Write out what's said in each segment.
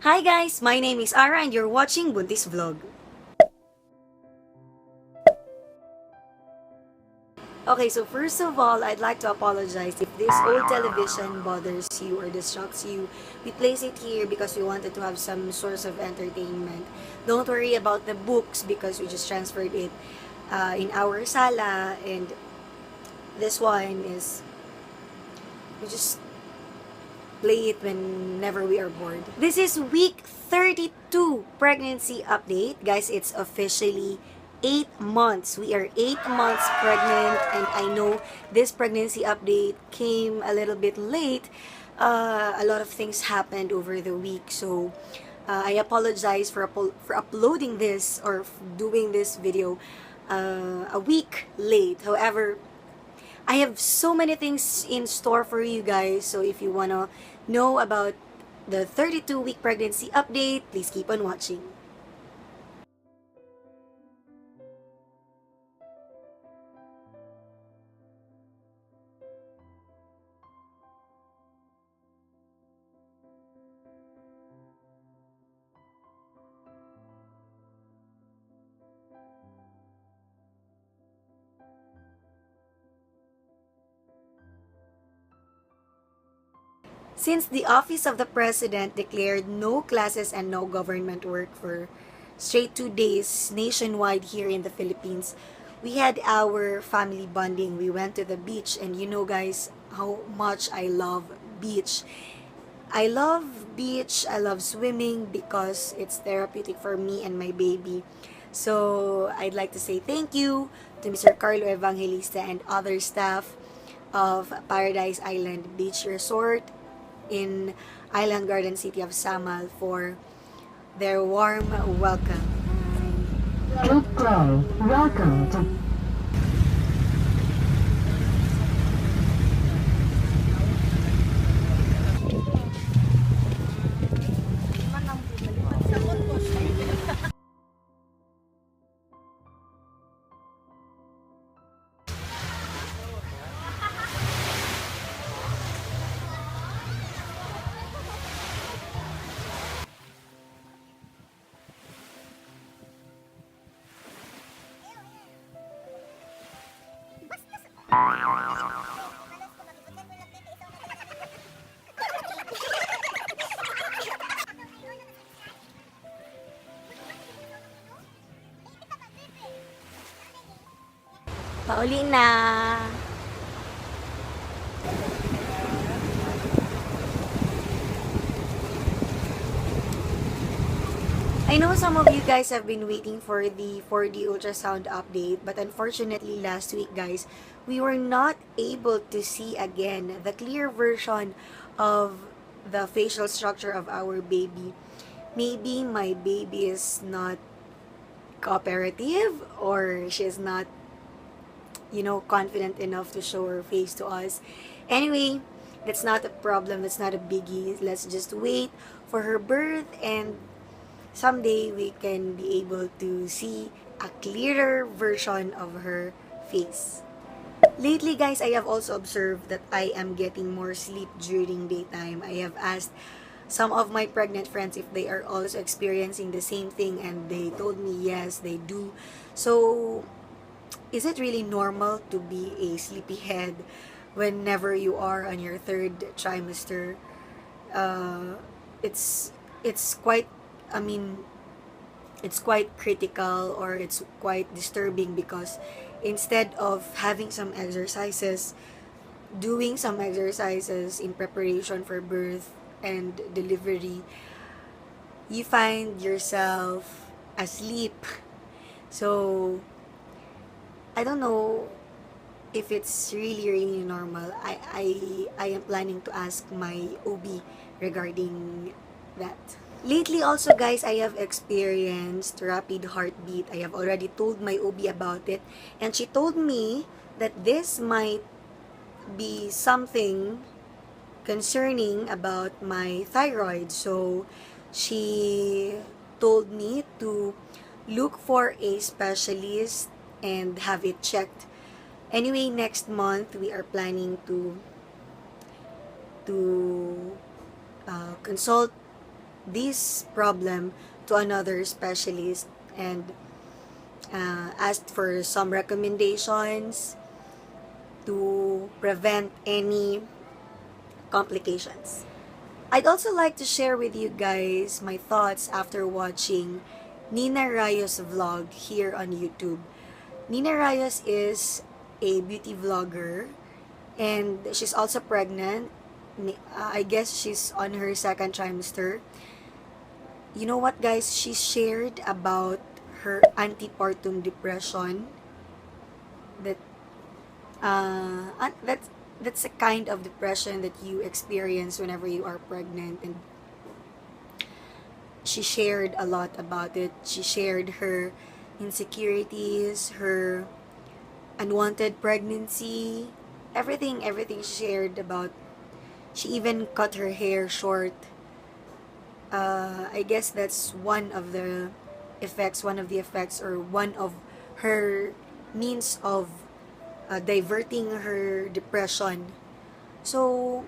Hi guys, my name is Ara and you're watching Buntis Vlog. Okay, so first of all, I'd like to apologize if this old television bothers you or distracts you. We place it here because we wanted to have some source of entertainment. Don't worry about the books because we just transferred it in our sala, and this one is we just play it whenever we are bored. This is week 32 pregnancy update. Guys, it's officially 8 months. We are 8 months pregnant, and I know this pregnancy update came a little bit late. A lot of things happened over the week, so I apologize for uploading this or doing this video a week late. However, I have so many things in store for you guys. So if you wanna know about the 32-week pregnancy update, please keep on watching. Since the Office of the President declared no classes and no government work for straight 2 days nationwide here in the Philippines, we had our family bonding. We went to the beach, and you know guys how much I love beach. I love beach, I love swimming because it's therapeutic for me and my baby. So I'd like to say thank you to Mr. Carlo Evangelista and other staff of Paradise Island Beach Resort in Island Garden City of Samal for their warm welcome. Good day. Welcome to Pauli na! I know some of you guys have been waiting for the 4D ultrasound update, but unfortunately last week guys, we were not able to see again the clear version of the facial structure of our baby. Maybe my baby is not cooperative, or she's not, confident enough to show her face to us. Anyway, that's not a problem, that's not a biggie. Let's just wait for her birth, and someday we can be able to see a clearer version of her face. Lately, guys, I have also observed that I am getting more sleep during daytime. I have asked some of my pregnant friends if they are also experiencing the same thing, and they told me yes, they do. So, is it really normal to be a sleepyhead whenever you are on your third trimester? Uh, it's quite, I mean, it's quite critical, or it's quite disturbing, because instead of having some exercises, doing some exercises in preparation for birth and delivery, you find yourself asleep. So I don't know if it's really normal. I am planning to ask my OB regarding that. Lately also guys, I have experienced rapid heartbeat. I have already told my OB about it, and she told me that this might be something concerning about my thyroid. So she told me to look for a specialist and have it checked. Anyway, next month we are planning to consult this problem to another specialist and asked for some recommendations to prevent any complications. I'd also like to share with you guys my thoughts after watching Nina Rayos vlog here on YouTube. Nina Rayos is a beauty vlogger and she's also pregnant. I guess she's on her second trimester. You know what, guys? She shared about her antepartum depression. That that's a kind of depression that you experience whenever you are pregnant, and she shared a lot about it. She shared her insecurities, her unwanted pregnancy, everything she shared about. She even cut her hair short. I guess that's one of the effects, or one of her means of diverting her depression. So,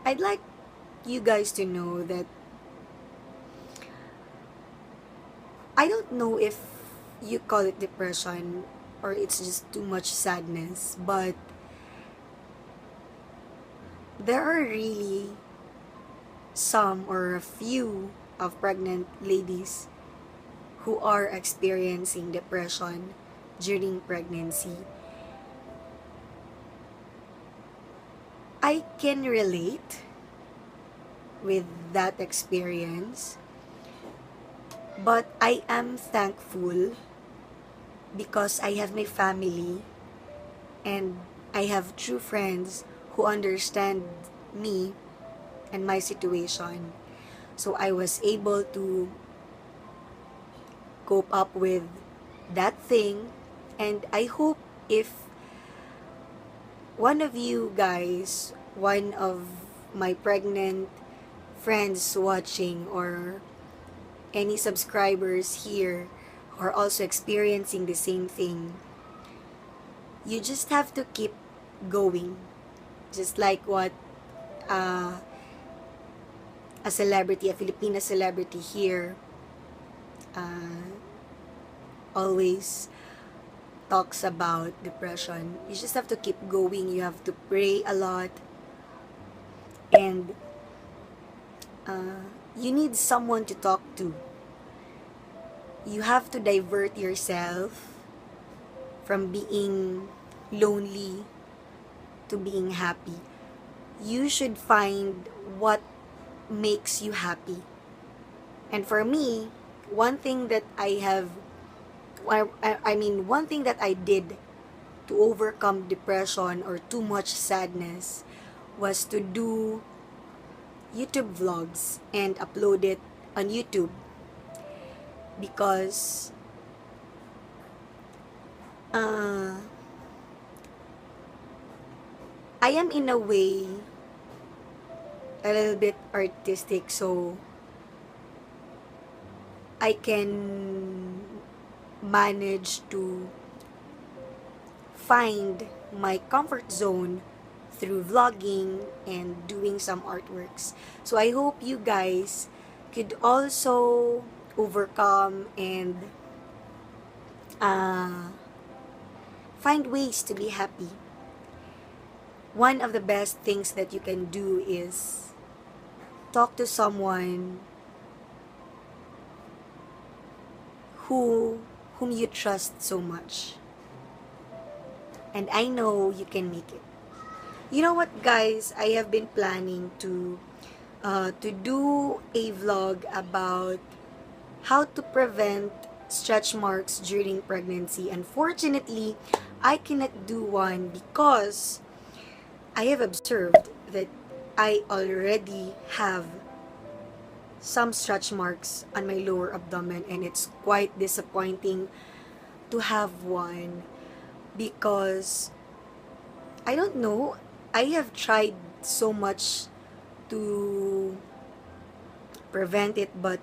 I'd like you guys to know that I don't know if you call it depression or it's just too much sadness, but there are really some or a few of pregnant ladies who are experiencing depression during pregnancy. I can relate with that experience, but I am thankful because I have my family and I have true friends who understand me and my situation. So I was able to cope up with that thing, and I hope if one of you guys, one of my pregnant friends watching, or any subscribers here who are also experiencing the same thing, you just have to keep going. Just like what uh, a celebrity, a Filipina celebrity here, always talks about depression. You just have to keep going. You have to pray a lot, and you need someone to talk to. You have to divert yourself from being lonely to being happy. You should find what makes you happy. And for me, one thing that one thing that I did to overcome depression or too much sadness was to do YouTube vlogs and upload it on YouTube, because I am in a way a little bit artistic, so I can manage to find my comfort zone through vlogging and doing some artworks. So I hope you guys could also overcome and find ways to be happy. One of the best things that you can do is talk to someone whom you trust so much. And I know you can make it. You know what, guys? I have been planning to do a vlog about how to prevent stretch marks during pregnancy. Unfortunately, I cannot do one because I have observed that I already have some stretch marks on my lower abdomen, and it's quite disappointing to have one because I don't know, I have tried so much to prevent it, but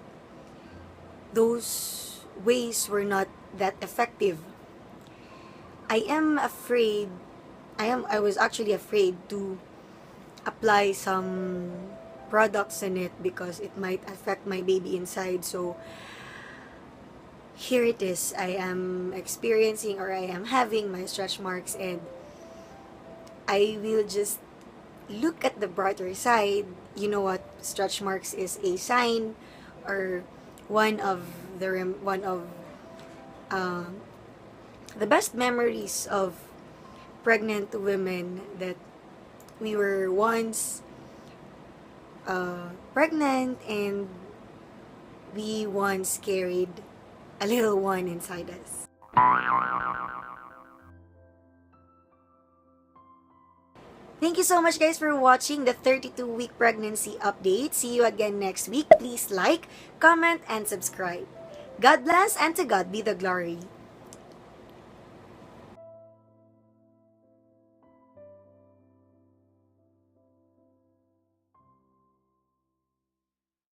those ways were not that effective. I am afraid, I was actually afraid to apply some products in it because it might affect my baby inside. So here it is. I am experiencing, or I am having my stretch marks, and I will just look at the brighter side. You know what? Stretch marks is a sign, or one of uh, the best memories of pregnant women, that we were once pregnant, and we once carried a little one inside us. Thank you so much, guys, for watching the 32-week pregnancy update. See you again next week. Please like, comment, and subscribe. God bless, and to God be the glory.